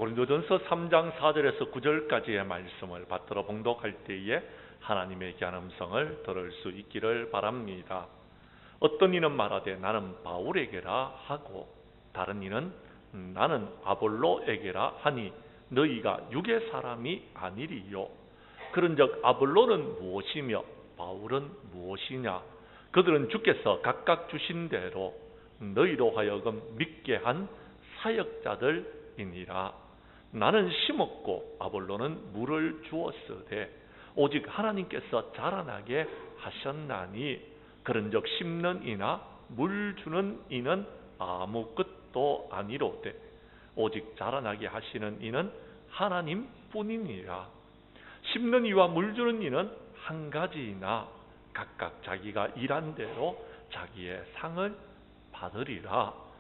고린도전서 3장 4절에서 9절까지의 말씀을 받들어 봉독할 때에 하나님의 귀한 음성을 들을 수 있기를 바랍니다. 어떤 이는 말하되 나는 바울에게라 하고 다른 이는 나는 아볼로에게라 하니 너희가 육의 사람이 아니리요. 그런즉 아볼로는 무엇이며 바울은 무엇이냐? 그들은 주께서 각각 주신 대로 너희로 하여금 믿게 한 사역자들이니라. 나는 심었고 아볼로는 물을 주었으되 오직 하나님께서 자라나게 하셨나니 그런즉 심는 이나 물 주는 이는 아무 것도 아니로되 오직 자라나게 하시는 이는 하나님뿐이니라. 심는 이와 물 주는 이는 한 가지이나 각각 자기가 일한 대로 자기의 상을 받으리라.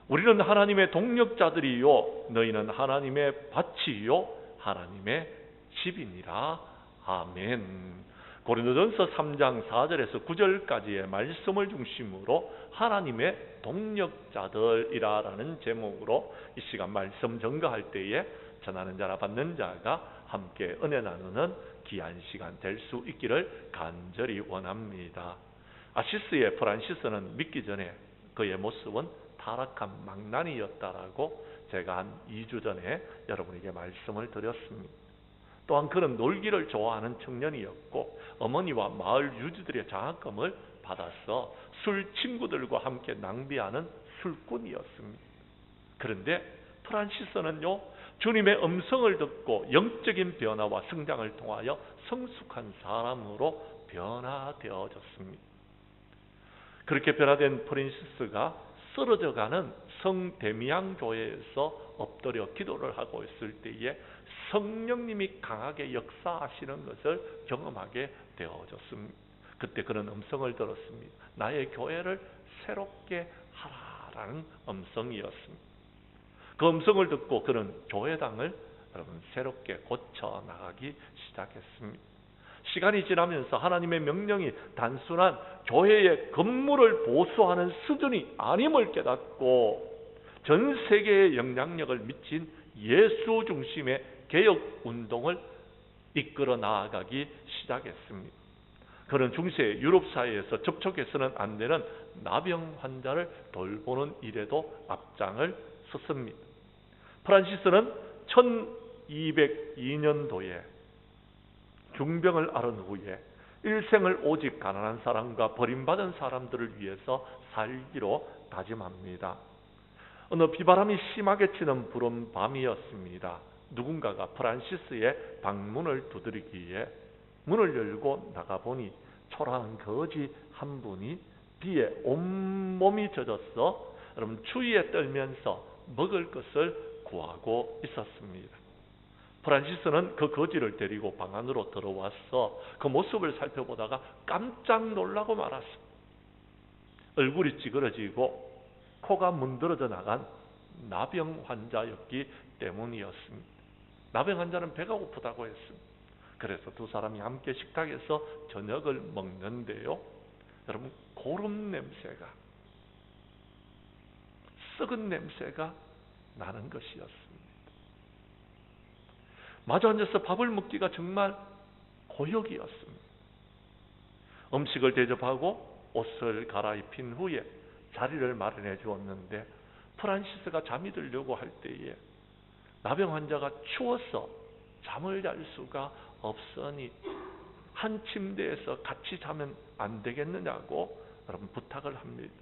우리는 하나님의 동력자들이요 너희는 하나님의 밭이요 하나님의 집이니라. 아멘. 고린도전서 3장 4절에서 9절까지의 말씀을 중심으로 하나님의 동력자들이라는 제목으로 이 시간 말씀 전가할 때에 전하는 자나 받는 자가 함께 은혜 나누는 귀한 시간 될 수 있기를 간절히 원합니다. 아시스의 프란시스는 믿기 전에 그의 모습은 타락한 망나니였다라고 제가 한 2주 전에 여러분에게 말씀을 드렸습니다. 또한 그는 놀기를 좋아하는 청년이었고 어머니와 마을 유지들의 장학금을 받아서 술 친구들과 함께 낭비하는 술꾼이었습니다. 그런데 프란시스는요 주님의 음성을 듣고 영적인 변화와 성장을 통하여 성숙한 사람으로 변화되어졌습니다. 그렇게 변화된 프란시스가 쓰러져가는 성데미안 교회에서 엎드려 기도를 하고 있을 때에 성령님이 강하게 역사하시는 것을 경험하게 되어졌습니다. 그때 그런 음성을 들었습니다. 나의 교회를 새롭게 하라라는 음성이었습니다. 그 음성을 듣고 그는 교회당을 여러분 새롭게 고쳐 나가기 시작했습니다. 시간이 지나면서 하나님의 명령이 단순한 교회의 건물을 보수하는 수준이 아님을 깨닫고 전 세계의 영향력을 미친 예수 중심의 개혁 운동을 이끌어 나아가기 시작했습니다. 그는 중세 유럽 사회에서 접촉해서는 안 되는 나병 환자를 돌보는 일에도 앞장을 섰습니다. 프란시스는 1202년도에 중병을 앓은 후에 일생을 오직 가난한 사람과 버림받은 사람들을 위해서 살기로 다짐합니다. 어느 비바람이 심하게 치는 푸른 밤이었습니다. 누군가가 프란시스의 방문을 두드리기에 문을 열고 나가보니 초라한 거지 한 분이 비에 온몸이 젖어서 여러분 추위에 떨면서 먹을 것을 구하고 있었습니다. 프란시스는 그 거지를 데리고 방 안으로 들어와서 그 모습을 살펴보다가 깜짝 놀라고 말았습니다. 얼굴이 찌그러지고 코가 문드러져 나간 나병 환자였기 때문이었습니다. 나병 환자는 배가 고프다고 했습니다. 그래서 두 사람이 함께 식탁에서 저녁을 먹는데요. 여러분 고름 냄새가 썩은 냄새가 나는 것이었습니다. 마주 앉아서 밥을 먹기가 정말 고역이었습니다. 음식을 대접하고 옷을 갈아입힌 후에 자리를 마련해 주었는데 프란시스가 잠이 들려고 할 때에 나병 환자가 추워서 잠을 잘 수가 없으니 한 침대에서 같이 자면 안 되겠느냐고 여러분 부탁을 합니다.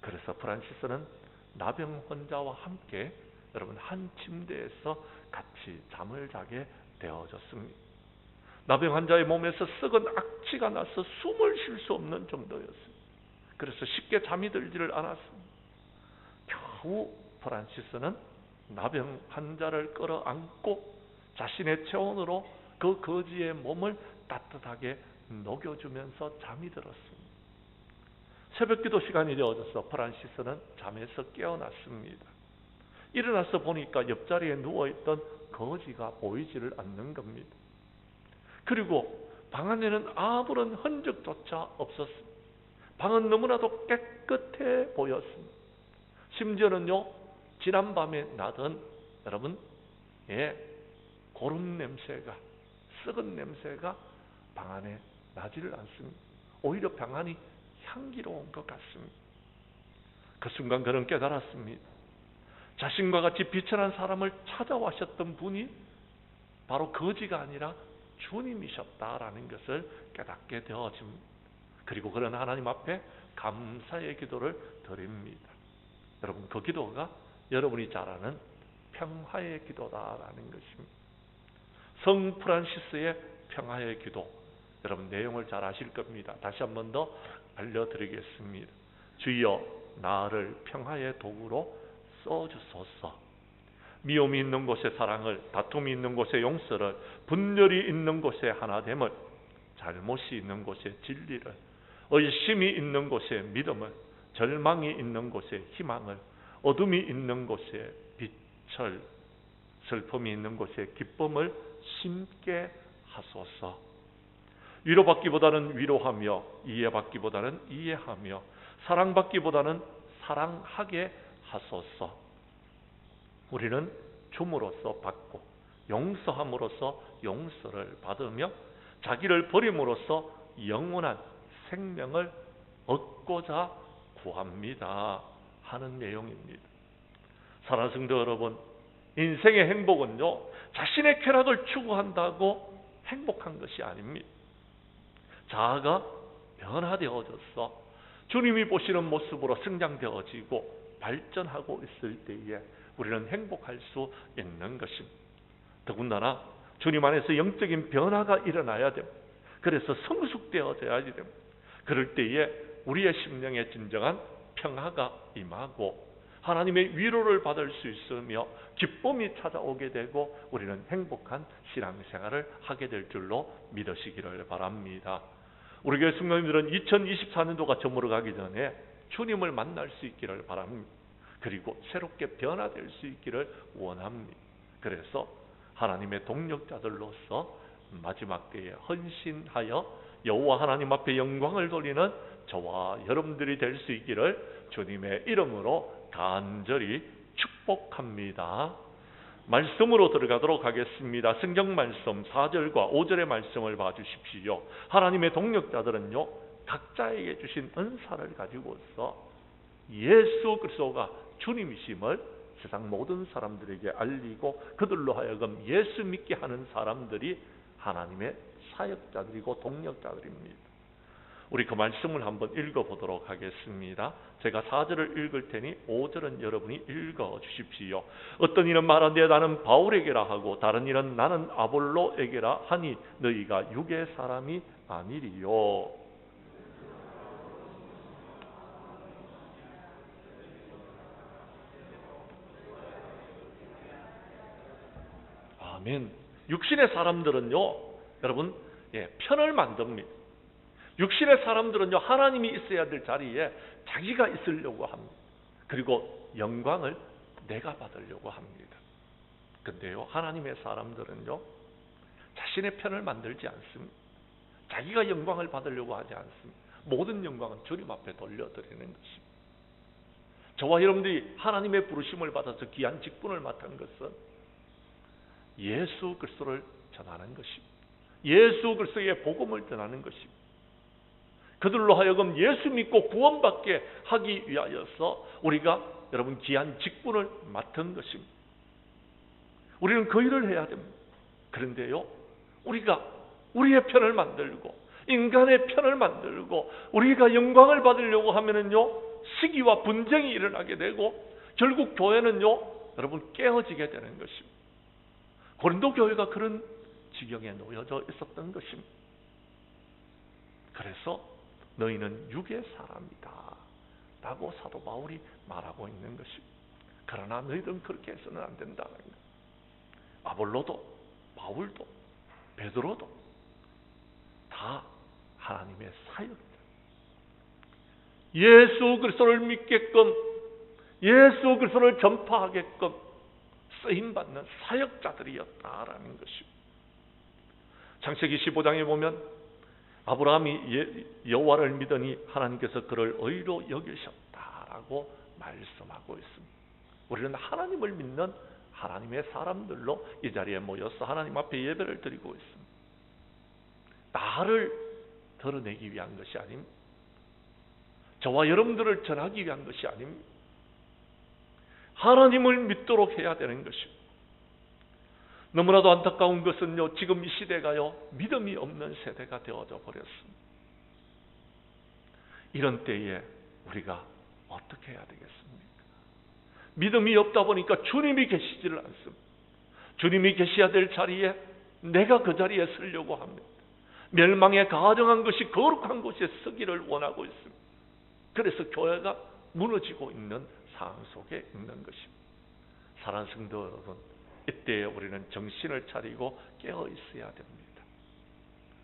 그래서 프란시스는 나병 환자와 함께 여러분 한 침대에서 같이 잠을 자게 되어졌습니다. 나병 환자의 몸에서 썩은 악취가 나서 숨을 쉴 수 없는 정도였습니다. 그래서 쉽게 잠이 들지를 않았습니다. 겨우 프란시스는 나병 환자를 끌어안고 자신의 체온으로 그 거지의 몸을 따뜻하게 녹여주면서 잠이 들었습니다. 새벽기도 시간이 되어져서 프란시스는 잠에서 깨어났습니다. 일어나서 보니까 옆자리에 누워있던 거지가 보이지를 않는 겁니다. 그리고 방 안에는 아무런 흔적조차 없었습니다. 방은 너무나도 깨끗해 보였습니다. 심지어는요 지난밤에 나던 여러분, 고름 냄새가, 썩은 냄새가 방 안에 나지를 않습니다. 오히려 방 안이 향기로운 것 같습니다. 그 순간 그는 깨달았습니다. 자신과 같이 비천한 사람을 찾아와셨던 분이 바로 거지가 아니라 주님이셨다라는 것을 깨닫게 되어집니다. 그리고 그는 하나님 앞에 감사의 기도를 드립니다. 여러분, 그 기도가 여러분이 잘 아는 평화의 기도다라는 것입니다. 성 프란시스의 평화의 기도, 여러분 내용을 잘 아실 겁니다. 다시 한 번 더 알려드리겠습니다. 주여, 나를 평화의 도구로 써주소서. 미움이 있는 곳에 사랑을, 다툼이 있는 곳에 용서를, 분열이 있는 곳에 하나됨을, 잘못이 있는 곳에 진리를, 의심이 있는 곳에 믿음을, 절망이 있는 곳에 희망을, 어둠이 있는 곳에 빛을, 슬픔이 있는 곳에 기쁨을 심게 하소서. 위로받기보다는 위로하며, 이해받기보다는 이해하며, 사랑받기보다는 사랑하게 하소서. 우리는 줌으로써 받고, 용서함으로써 용서를 받으며, 자기를 버림으로써 영원한 생명을 얻고자 구합니다 하는 내용입니다. 사랑하는 성도 여러분, 인생의 행복은요, 자신의 쾌락을 추구한다고 행복한 것이 아닙니다. 자아가 변화되어져서 주님이 보시는 모습으로 성장되어지고 발전하고 있을 때에 우리는 행복할 수 있는 것입니다. 더군다나 주님 안에서 영적인 변화가 일어나야 됩니다. 그래서 성숙되어져야 됩니다. 그럴 때에 우리의 심령에 진정한 평화가 임하고 하나님의 위로를 받을 수 있으며 기쁨이 찾아오게 되고 우리는 행복한 신앙생활을 하게 될 줄로 믿으시기를 바랍니다. 우리 교회 성도님들은 2024년도가 저물어가기 전에 주님을 만날 수 있기를 바랍니다. 그리고 새롭게 변화될 수 있기를 원합니다. 그래서 하나님의 동력자들로서 마지막 때에 헌신하여 여호와 하나님 앞에 영광을 돌리는 저와 여러분들이 될 수 있기를 주님의 이름으로 간절히 축복합니다. 말씀으로 들어가도록 하겠습니다. 성경 말씀 4절과 5절의 말씀을 봐주십시오. 하나님의 동력자들은요, 각자에게 주신 은사를 가지고서 예수 그리스도가 주님이심을 세상 모든 사람들에게 알리고 그들로 하여금 예수 믿게 하는 사람들이 하나님의 사역자들이고 동력자들입니다. 우리 그 말씀을 한번 읽어보도록 하겠습니다. 제가 4절을 읽을 테니 5절은 여러분이 읽어주십시오. 어떤 이는 말하되 나는 바울에게라 하고 다른 이는 나는 아볼로에게라 하니 너희가 육의 사람이 아니리요. 아멘. 육신의 사람들은요, 여러분, 편을 만듭니다. 육신의 사람들은요, 하나님이 있어야 될 자리에 자기가 있으려고 합니다. 그리고 영광을 내가 받으려고 합니다. 근데요, 하나님의 사람들은요, 자신의 편을 만들지 않습니다. 자기가 영광을 받으려고 하지 않습니다. 모든 영광은 주님 앞에 돌려드리는 것입니다. 저와 여러분들이 하나님의 부르심을 받아서 귀한 직분을 맡은 것은 예수 그리스도를 전하는 것입니다. 예수 그리스도의 복음을 전하는 것입니다. 그들로 하여금 예수 믿고 구원받게 하기 위하여서 우리가 여러분 귀한 직분을 맡은 것입니다. 우리는 그 일을 해야 됩니다. 그런데요, 우리가 우리의 편을 만들고 인간의 편을 만들고 우리가 영광을 받으려고 하면은요, 시기와 분쟁이 일어나게 되고 결국 교회는요, 여러분 깨어지게 되는 것입니다. 고린도 교회가 그런 지경에 놓여져 있었던 것입니다. 그래서 너희는 육의 사람이다 라고 사도 바울이 말하고 있는 것입니다. 그러나 너희들은 그렇게 해서는 안 된다는 거예요. 아볼로도 바울도 베드로도 다 하나님의 사역자, 예수 그리스도를 믿게끔 예수 그리스도를 전파하게끔 쓰임받는 사역자들이었다라는 것입니다. 창세기 15장에 보면 아브라함이 여호와를 믿으니 하나님께서 그를 의로 여기셨다라고 말씀하고 있습니다. 우리는 하나님을 믿는 하나님의 사람들로 이 자리에 모여서 하나님 앞에 예배를 드리고 있습니다. 나를 드러내기 위한 것이 아닙니다. 저와 여러분들을 전하기 위한 것이 아닙니다. 하나님을 믿도록 해야 되는 것입니다. 너무나도 안타까운 것은요, 지금 이 시대가요, 믿음이 없는 세대가 되어져 버렸습니다. 이런 때에 우리가 어떻게 해야 되겠습니까? 믿음이 없다 보니까 주님이 계시지를 않습니다. 주님이 계셔야 될 자리에 내가 그 자리에 서려고 합니다. 멸망에 가증한 것이 거룩한 곳에 서기를 원하고 있습니다. 그래서 교회가 무너지고 있는 상황 속에 있는 것입니다. 사랑하는 성도 여러분, 이때에 우리는 정신을 차리고 깨어 있어야 됩니다.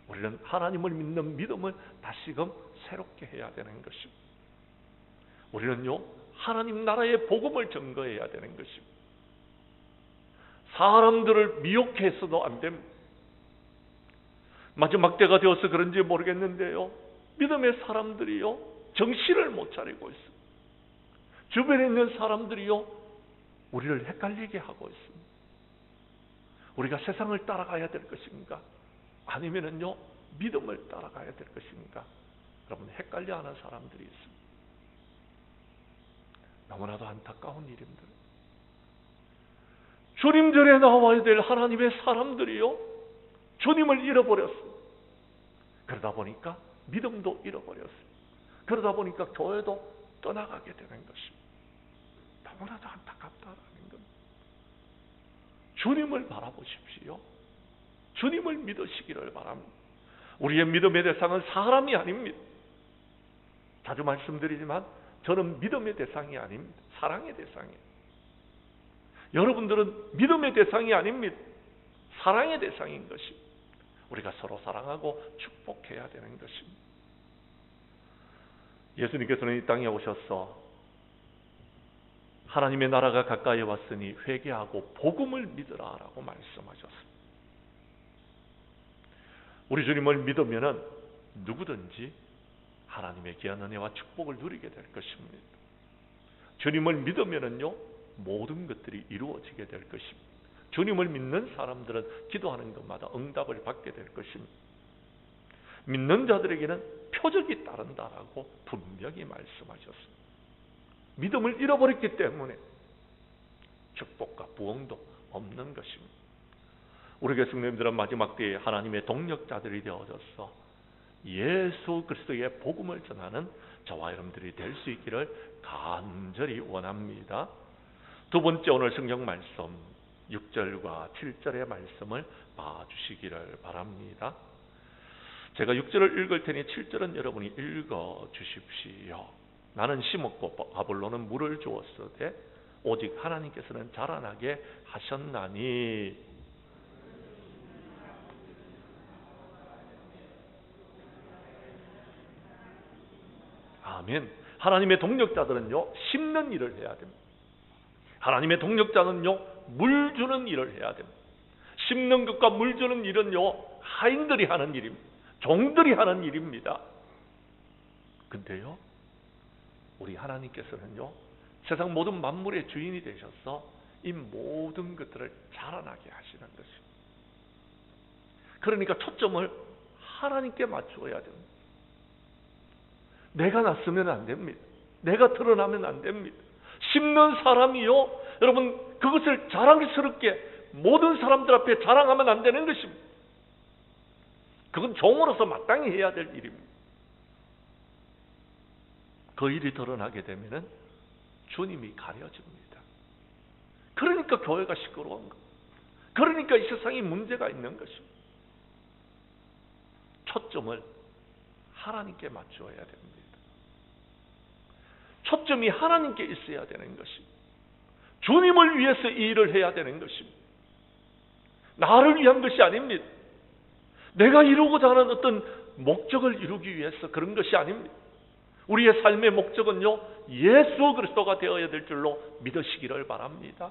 우리는 하나님을 믿는 믿음을 다시금 새롭게 해야 되는 것입니다. 우리는요, 하나님 나라의 복음을 증거해야 되는 것입니다. 사람들을 미혹해서도 안 됩니다. 마지막 때가 되어서 그런지 모르겠는데요, 믿음의 사람들이요, 정신을 못 차리고 있습니다. 주변에 있는 사람들이요, 우리를 헷갈리게 하고 있습니다. 우리가 세상을 따라가야 될 것인가, 아니면은요 믿음을 따라가야 될 것인가, 여러분 헷갈려하는 사람들이 있습니다. 너무나도 안타까운 일입니다. 주님 전에 나와야 될 하나님의 사람들이요, 주님을 잃어버렸습니다. 그러다 보니까 믿음도 잃어버렸습니다. 그러다 보니까 교회도 떠나가게 되는 것입니다. 너무나도 안타깝다라는 것. 주님을 바라보십시오. 주님을 믿으시기를 바랍니다. 우리의 믿음의 대상은 사람이 아닙니다. 자주 말씀드리지만 저는 믿음의 대상이 아닙니다. 사랑의 대상이에요. 여러분들은 믿음의 대상이 아닙니다. 사랑의 대상인 것입니다. 우리가 서로 사랑하고 축복해야 되는 것입니다. 예수님께서는 이 땅에 오셔서 하나님의 나라가 가까이 왔으니 회개하고 복음을 믿으라라고 말씀하셨습니다. 우리 주님을 믿으면은 누구든지 하나님의 귀한 은혜와 축복을 누리게 될 것입니다. 주님을 믿으면은요, 모든 것들이 이루어지게 될 것입니다. 주님을 믿는 사람들은 기도하는 것마다 응답을 받게 될 것입니다. 믿는 자들에게는 표적이 따른다라고 분명히 말씀하셨습니다. 믿음을 잃어버렸기 때문에 축복과 부흥도 없는 것입니다. 우리 교수님들은 마지막 때에 하나님의 동력자들이 되어져서 예수 그리스도의 복음을 전하는 저와 여러분들이 될 수 있기를 간절히 원합니다. 두 번째, 오늘 성경 말씀 6절과 7절의 말씀을 봐주시기를 바랍니다. 제가 6절을 읽을 테니 7절은 여러분이 읽어 주십시오. 나는 심었고 아볼로는 물을 주었으되 오직 하나님께서는 자라나게 하셨나니. 아멘. 하나님의 동력자들은요, 심는 일을 해야 됩니다. 하나님의 동력자는요, 물 주는 일을 해야 됩니다. 심는 것과 물 주는 일은요, 하인들이 하는 일입니다. 종들이 하는 일입니다. 근데요, 우리 하나님께서는요, 세상 모든 만물의 주인이 되셔서 이 모든 것들을 자라나게 하시는 것입니다. 그러니까 초점을 하나님께 맞추어야 됩니다. 내가 났으면 안 됩니다. 내가 드러나면 안 됩니다. 심는 사람이요, 여러분 그것을 자랑스럽게 모든 사람들 앞에 자랑하면 안 되는 것입니다. 그건 종으로서 마땅히 해야 될 일입니다. 그 일이 드러나게 되면은 주님이 가려집니다. 그러니까 교회가 시끄러운 것. 그러니까 이 세상에 문제가 있는 것입니다. 초점을 하나님께 맞추어야 됩니다. 초점이 하나님께 있어야 되는 것입니다. 주님을 위해서 이 일을 해야 되는 것입니다. 나를 위한 것이 아닙니다. 내가 이루고자 하는 어떤 목적을 이루기 위해서 그런 것이 아닙니다. 우리의 삶의 목적은요, 예수 그리스도가 되어야 될 줄로 믿으시기를 바랍니다.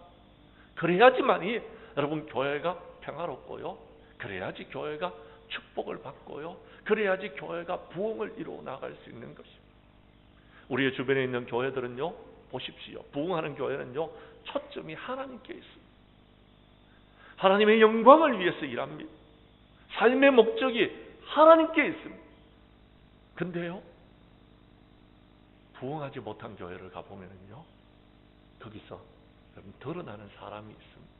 그래야지만이 여러분 교회가 평화롭고요, 그래야지 교회가 축복을 받고요, 그래야지 교회가 부흥을 이루어 나갈 수 있는 것입니다. 우리의 주변에 있는 교회들은요, 보십시오. 부흥하는 교회는요, 초점이 하나님께 있습니다. 하나님의 영광을 위해서 일합니다. 삶의 목적이 하나님께 있습니다. 근데요, 부흥하지 못한 교회를 가보면요, 거기서 드러나는 사람이 있습니다.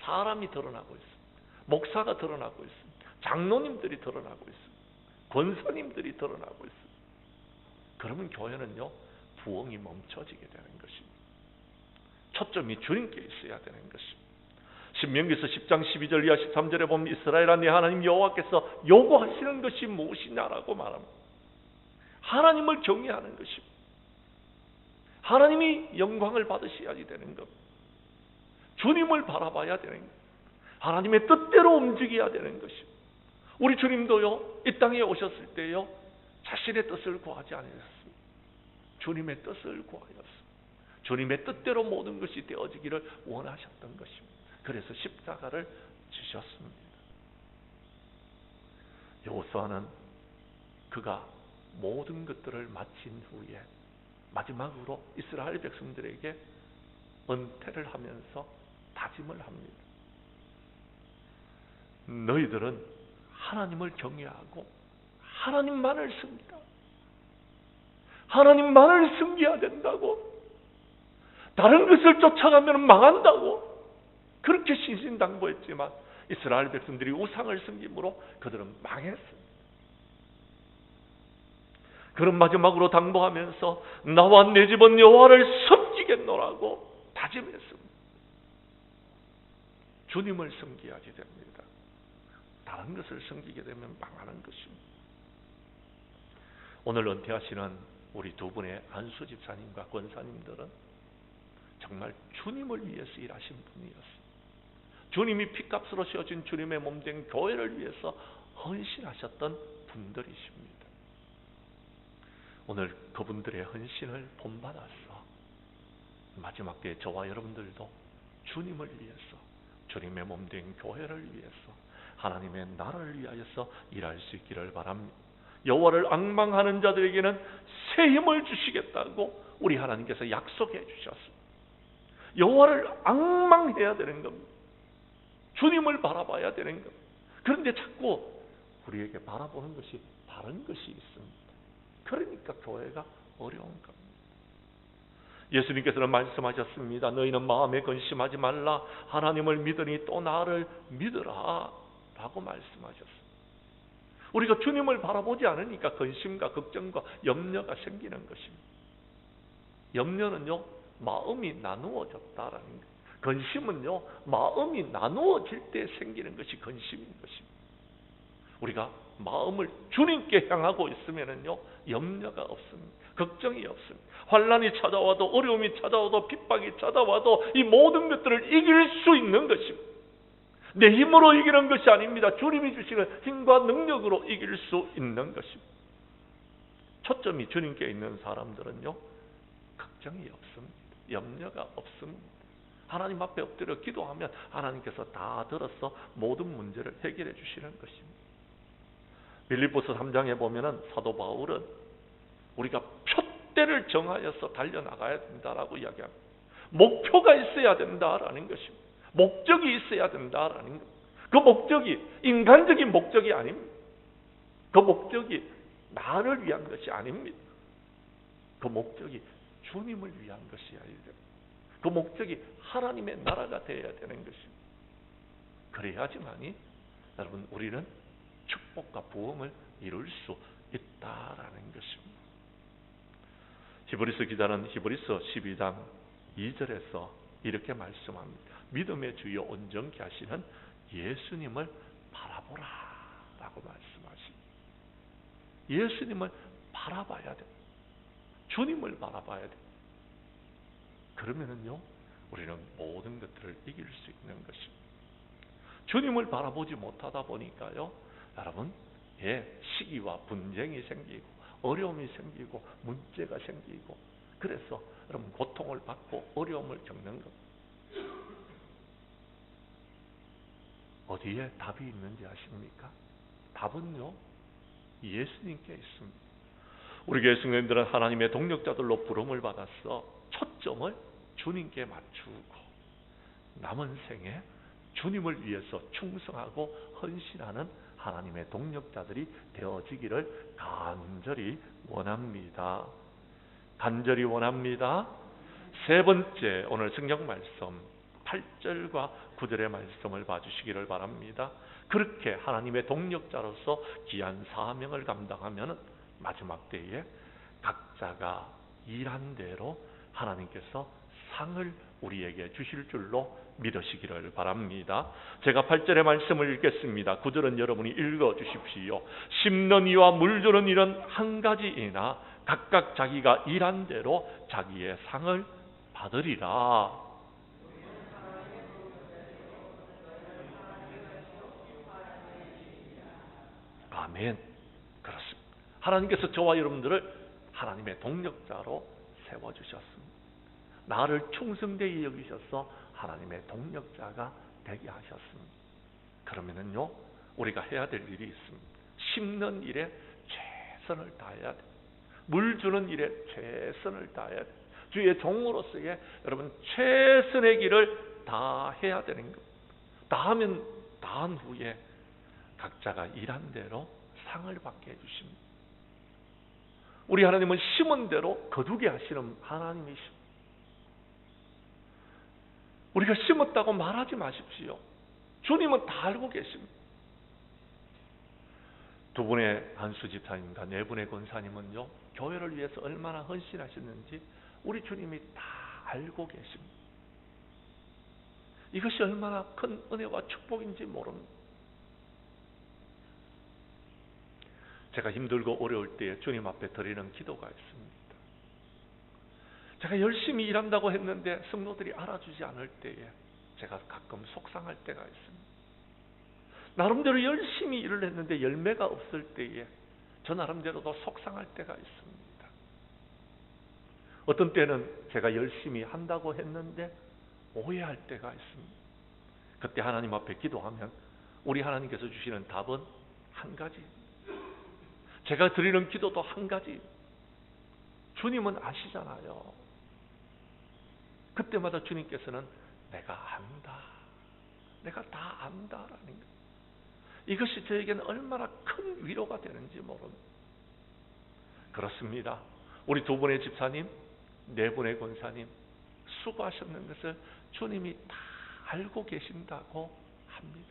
사람이 드러나고 있습니다. 목사가 드러나고 있습니다. 장로님들이 드러나고 있습니다. 권사님들이 드러나고 있습니다. 그러면 교회는요, 부흥이 멈춰지게 되는 것입니다. 초점이 주님께 있어야 되는 것입니다. 신명기서 10장 12절 이하 13절에 보면 이스라엘아 네 하나님 여호와께서 요구하시는 것이 무엇이냐라고 말합니다. 하나님을 경외하는 것입니다. 하나님이 영광을 받으셔야지 되는 것. 주님을 바라봐야 되는 것. 하나님의 뜻대로 움직여야 되는 것입니다. 우리 주님도요, 이 땅에 오셨을 때요, 자신의 뜻을 구하지 않으셨습니다. 주님의 뜻을 구하였습니다. 주님의 뜻대로 모든 것이 되어지기를 원하셨던 것입니다. 그래서 십자가를 지셨습니다. 여호수아는 그가 모든 것들을 마친 후에 마지막으로 이스라엘 백성들에게 은퇴를 하면서 다짐을 합니다. 너희들은 하나님을 경외하고 하나님만을 섬기라. 하나님만을 섬겨야 된다고. 다른 것을 쫓아가면 망한다고. 그렇게 신신당부했지만 이스라엘 백성들이 우상을 섬김으로 그들은 망했습니다. 그런 마지막으로 당부하면서 나와 내 집은 여호와를 섬기겠노라고 다짐했습니다. 주님을 섬겨야지 됩니다. 다른 것을 섬기게 되면 망하는 것입니다. 오늘 은퇴하시는 우리 두 분의 안수 집사님과 권사님들은 정말 주님을 위해서 일하신 분이었습니다. 주님이 피값으로 씌워진 주님의 몸된 교회를 위해서 헌신하셨던 분들이십니다. 오늘 그분들의 헌신을 본받아서 마지막 때에 저와 여러분들도 주님을 위해서, 주님의 몸된 교회를 위해서, 하나님의 나라를 위하여서 일할 수 있기를 바랍니다. 여호와를 앙망하는 자들에게는 새 힘을 주시겠다고 우리 하나님께서 약속해 주셨습니다. 여호와를 앙망해야 되는 겁니다. 주님을 바라봐야 되는 겁니다. 그런데 자꾸 우리에게 바라보는 것이 다른 것이 있습니다. 그러니까 교회가 어려운 겁니다. 예수님께서는 말씀하셨습니다. 너희는 마음에 근심하지 말라. 하나님을 믿으니 또 나를 믿으라 라고 말씀하셨습니다. 우리가 주님을 바라보지 않으니까 근심과 걱정과 염려가 생기는 것입니다. 염려는요, 마음이 나누어졌다라는 것. 근심은요, 마음이 나누어질 때 생기는 것이 근심인 것입니다. 우리가 마음을 주님께 향하고 있으면은요, 염려가 없습니다. 걱정이 없습니다. 환난이 찾아와도, 어려움이 찾아와도, 핍박이 찾아와도 이 모든 것들을 이길 수 있는 것입니다. 내 힘으로 이기는 것이 아닙니다. 주님이 주시는 힘과 능력으로 이길 수 있는 것입니다. 초점이 주님께 있는 사람들은요, 걱정이 없습니다. 염려가 없습니다. 하나님 앞에 엎드려 기도하면 하나님께서 다 들어서 모든 문제를 해결해 주시는 것입니다. 빌립보서 3장에 보면은 사도 바울은 우리가 표대를 정하여서 달려나가야 된다라고 이야기합니다. 목표가 있어야 된다라는 것입니다. 목적이 있어야 된다라는 것. 그 목적이 인간적인 목적이 아닙니다. 그 목적이 나를 위한 것이 아닙니다. 그 목적이 주님을 위한 것이어야 됩니다. 그 목적이 하나님의 나라가 되어야 되는 것입니다. 그래야지만이 여러분 우리는 축복과 부흥을 이룰 수 있다라는 것입니다. 히브리서 기자는 히브리서 12장 2절에서 이렇게 말씀합니다. 믿음의 주여 온전케 하시는 예수님을 바라보라 라고 말씀하십니다. 예수님을 바라봐야 돼. 주님을 바라봐야 돼. 그러면은요, 우리는 모든 것들을 이길 수 있는 것입니다. 주님을 바라보지 못하다 보니까요, 여러분, 시기와 분쟁이 생기고 어려움이 생기고 문제가 생기고, 그래서 여러분 고통을 받고 어려움을 겪는 겁니다. 어디에 답이 있는지 아십니까? 답은요, 예수님께 있습니다. 우리 교회 성도님들은 하나님의 동력자들로 부름을 받아서 초점을 주님께 맞추고 남은 생에 주님을 위해서 충성하고 헌신하는 하나님의 동력자들이 되어지기를 간절히 원합니다. 간절히 원합니다. 세 번째, 오늘 성경 말씀 8절과 9절의 말씀을 봐주시기를 바랍니다. 그렇게 하나님의 동력자로서 귀한 사명을 감당하면 마지막 때에 각자가 일한 대로 하나님께서 상을 우리에게 주실 줄로 믿으시기를 바랍니다. 제가 8절의 말씀을 읽겠습니다. 9절은 여러분이 읽어주십시오. 심는 이와 물주는 일은 한 가지이나 각각 자기가 일한 대로 자기의 상을 받으리라. 아멘. 그렇습니다. 하나님께서 저와 여러분들을 하나님의 동력자로 세워주셨습니다. 나를 충성되게 여기셔서 하나님의 동력자가 되게 하셨습니다. 그러면은요, 우리가 해야 될 일이 있습니다. 심는 일에 최선을 다해야 돼. 물 주는 일에 최선을 다해야 돼. 주의 종으로서의 여러분 최선의 길을 다 해야 되는 겁니다. 다 하면 다 한 후에 각자가 일한 대로 상을 받게 해주십니다. 우리 하나님은 심은 대로 거두게 하시는 하나님이십니다. 우리가 심었다고 말하지 마십시오. 주님은 다 알고 계십니다. 두 분의 한수 집사님과 네 분의 권사님은요, 교회를 위해서 얼마나 헌신하셨는지 우리 주님이 다 알고 계십니다. 이것이 얼마나 큰 은혜와 축복인지 모릅니다. 제가 힘들고 어려울 때에 주님 앞에 드리는 기도가 있습니다. 제가 열심히 일한다고 했는데 성도들이 알아주지 않을 때에 제가 가끔 속상할 때가 있습니다. 나름대로 열심히 일을 했는데 열매가 없을 때에 저 나름대로도 속상할 때가 있습니다. 어떤 때는 제가 열심히 한다고 했는데 오해할 때가 있습니다. 그때 하나님 앞에 기도하면 우리 하나님께서 주시는 답은 한 가지. 제가 드리는 기도도 한 가지. 주님은 아시잖아요. 그때마다 주님께서는 내가 안다. 내가 다 안다라는 것. 이것이 저에게는 얼마나 큰 위로가 되는지 모릅니다. 그렇습니다. 우리 두 분의 집사님, 네 분의 권사님 수고하셨는 것을 주님이 다 알고 계신다고 합니다.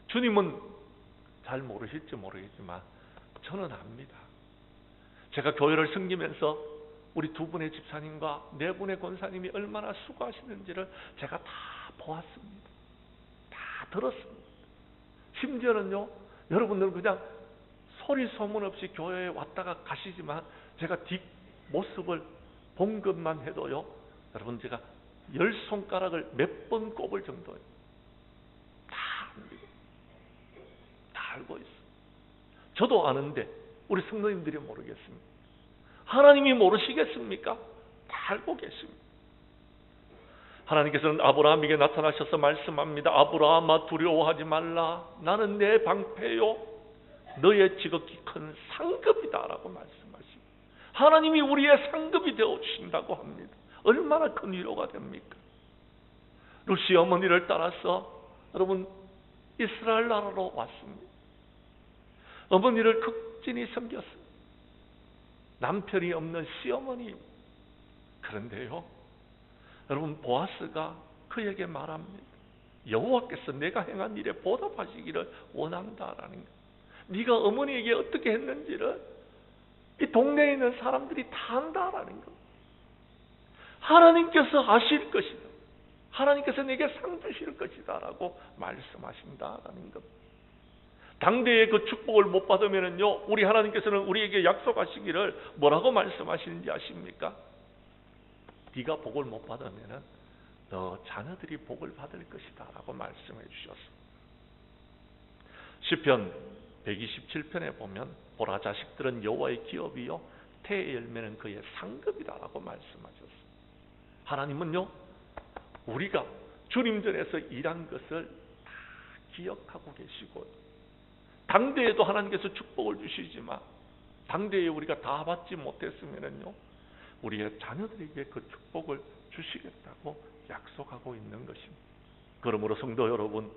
주님은 잘 모르실지 모르겠지만 저는 압니다. 제가 교회를 섬기면서 우리 두 분의 집사님과 네 분의 권사님이 얼마나 수고하시는지를 제가 다 보았습니다. 다 들었습니다. 심지어는요, 여러분들은 그냥 소리 소문 없이 교회에 왔다가 가시지만 제가 뒷모습을 본 것만 해도요, 여러분 제가 10손가락을 몇 번 꼽을 정도예요. 다 압니다. 다 알고 있어요. 저도 아는데 우리 성도님들이 모르겠습니다. 하나님이 모르시겠습니까? 다 알고 계십니다. 하나님께서는 아브라함에게 나타나셔서 말씀합니다. 아브라함아, 두려워하지 말라. 나는 내 방패요 너의 지극히 큰 상급이다 라고 말씀하십니다. 하나님이 우리의 상급이 되어주신다고 합니다. 얼마나 큰 위로가 됩니까? 루시 어머니를 따라서 여러분 이스라엘 나라로 왔습니다. 어머니를 극진히 섬겼습니다. 남편이 없는 시어머니. 그런데요, 여러분 보아스가 그에게 말합니다. 여호와께서 내가 행한 일에 보답하시기를 원한다라는 것. 네가 어머니에게 어떻게 했는지를 이 동네에 있는 사람들이 다 안다라는 것. 하나님께서 아실 것이다. 하나님께서 내게 상 주실 것이다 라고 말씀하신다라는 것. 당대의 그 축복을 못 받으면요, 우리 하나님께서는 우리에게 약속하시기를 뭐라고 말씀하시는지 아십니까? 네가 복을 못 받으면은 너 자녀들이 복을 받을 것이다 라고 말씀해 주셨습니다. 시편 127편에 보면 보라, 자식들은 여호와의 기업이요 태의 열매는 그의 상급이다 라고 말씀하셨습니다. 하나님은요, 우리가 주님 전에서 일한 것을 다 기억하고 계시고, 당대에도 하나님께서 축복을 주시지만 당대에 우리가 다 받지 못했으면요, 우리의 자녀들에게 그 축복을 주시겠다고 약속하고 있는 것입니다. 그러므로 성도 여러분,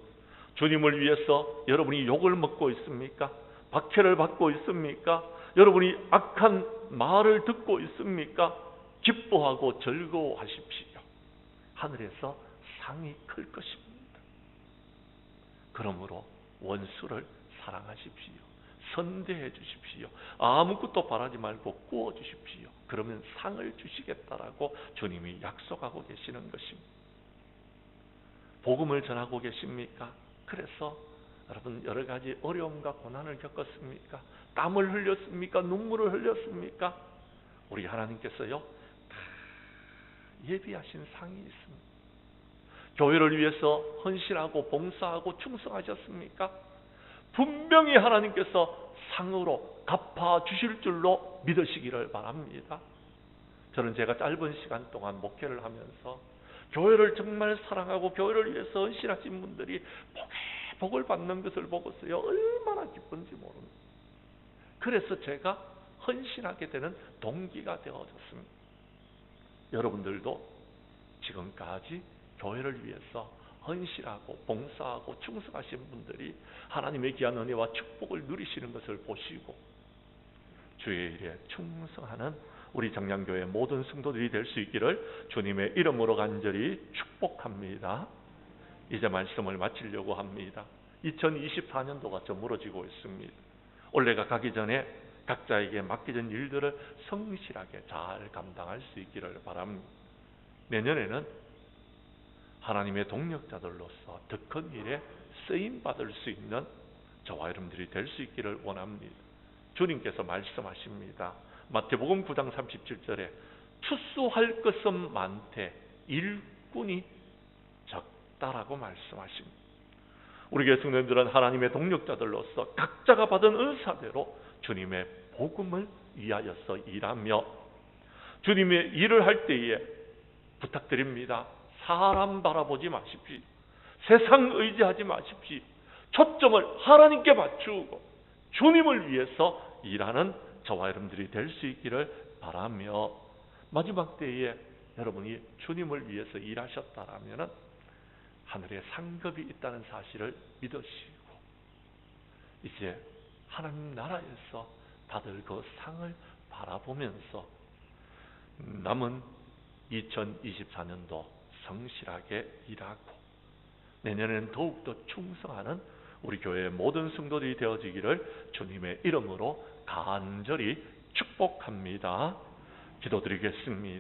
주님을 위해서 여러분이 욕을 먹고 있습니까? 박해를 받고 있습니까? 여러분이 악한 말을 듣고 있습니까? 기뻐하고 즐거워하십시오. 하늘에서 상이 클 것입니다. 그러므로 원수를 사랑하십시오. 선대해 주십시오. 아무것도 바라지 말고 구워 주십시오. 그러면 상을 주시겠다라고 주님이 약속하고 계시는 것입니다. 복음을 전하고 계십니까? 그래서 여러분 여러 가지 어려움과 고난을 겪었습니까? 땀을 흘렸습니까? 눈물을 흘렸습니까? 우리 하나님께서요 다 예비하신 상이 있습니다. 교회를 위해서 헌신하고 봉사하고 충성하셨습니까? 분명히 하나님께서 상으로 갚아주실 줄로 믿으시기를 바랍니다. 저는 제가 짧은 시간 동안 목회를 하면서 교회를 정말 사랑하고 교회를 위해서 헌신하신 분들이 복을 받는 것을 보고서요 얼마나 기쁜지 모릅니다. 그래서 제가 헌신하게 되는 동기가 되어졌습니다. 여러분들도 지금까지 교회를 위해서 헌신하고 봉사하고 충성하신 분들이 하나님의 귀한 은혜와 축복을 누리시는 것을 보시고 주의 일에 충성하는 우리 정량교회 모든 성도들이 될 수 있기를 주님의 이름으로 간절히 축복합니다. 이제 말씀을 마치려고 합니다. 2024년도가 저물어지고 있습니다. 올해가 가기 전에 각자에게 맡겨진 일들을 성실하게 잘 감당할 수 있기를 바랍니다. 내년에는 하나님의 동력자들로서 더 큰 일에 쓰임받을 수 있는 저와 여러분들이 될 수 있기를 원합니다. 주님께서 말씀하십니다. 마태복음 9장 37절에 추수할 것은 많되 일꾼이 적다라고 말씀하십니다. 우리 교회 성도님들은 하나님의 동력자들로서 각자가 받은 은사대로 주님의 복음을 위하여서 일하며 주님의 일을 할 때에 부탁드립니다. 사람 바라보지 마십시오. 세상 의지하지 마십시오. 초점을 하나님께 맞추고 주님을 위해서 일하는 저와 여러분들이 될 수 있기를 바라며 마지막 때에 여러분이 주님을 위해서 일하셨다라면 하늘에 상급이 있다는 사실을 믿으시고 이제 하나님 나라에서 다들 그 상을 바라보면서 남은 2024년도 성실하게 일하고 내년에는 더욱더 충성하는 우리 교회의 모든 성도들이 되어지기를 주님의 이름으로 간절히 축복합니다. 기도드리겠습니다.